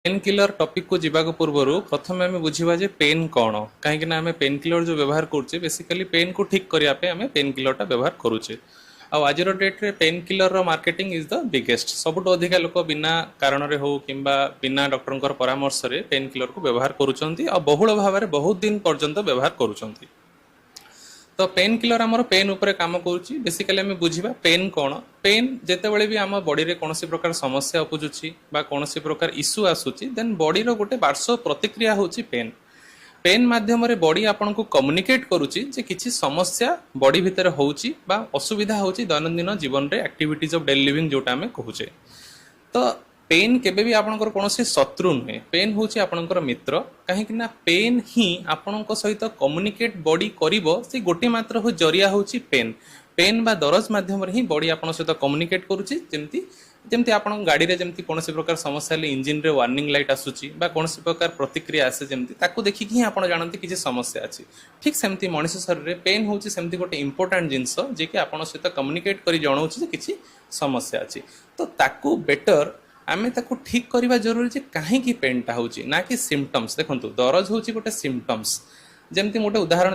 pain killer topic को जीवा पूर्व प्रथम आम बुझा जे पेन कौन कहीं आम पेन किलर जो व्यवहार करुचे बेसिकली पेन को ठीक करने आम पेन किलरटा व्यवहार करुचे आज डेट्रे pain killer marketing is the biggest सबुठ अधिका लोक बिना कारण हो कि बिना डॉक्टर परामर्श से पेन किलर को व्यवहार करुँच बहुल भाव में बहुत दिन पर्यंत व्यवहार करुँच तो पेन किलर आमर पेन उपरे काम करुच्ची बेसिकली आम बुझा पेन कौन पेन जितेबाला भी आम बॉडी रे कौन प्रकार समस्या उपजुची कौन प्रकार इश्यू आसूची देन बॉडी रो गोटे पार्श्व प्रतिक्रिया होची पेन पेन माध्यम रे बॉडी आपन को कम्युनिकेट करुची जे किछि समस्या बॉडी भितर होची बा असुविधा होची दैनंदिन जीवन रे एक्टिविटीज ऑफ डेली लिविंग जोटा आम कहूचे तो पेन केबे भी आपनकर कोनोसी शत्रु नुहे पेन होची आपनकर मित्र कहीं ना पेन ही आपनक सहित कम्युनिकेट बॉडी करिवो से गोटे मात्र हो जरिया होची पेन पेन बा दरज माध्यम रे ही बॉडी आपन सहित कम्युनिकेट करुची जेमती जेमती आपन गाड़ी रे जेमती कोनोसी प्रकार समस्या ले इंजिन रे वार्निंग लाइट आसुची बा कोनोसी प्रकार प्रतिक्रिया आसे जेमती ताकू देखि कि आपन जानନ୍ତି कि समस्या अछि ठीक सेमती मनुष्य शरीर रे पेन होची सेमती गोटे इंपोर्टेंट जिंस जे कि आपन सहित कम्युनिकेट करी जणाउची जे किछि समस्या अछि तो ताकू बेटर आमे ताकू ठीक करवा जरूरी जे काहे की पेनटा होची ना कि सिम्पटम्स देखंतु दरज होची गोटे सिम्पटम्स जेमती मोटे उदाहरण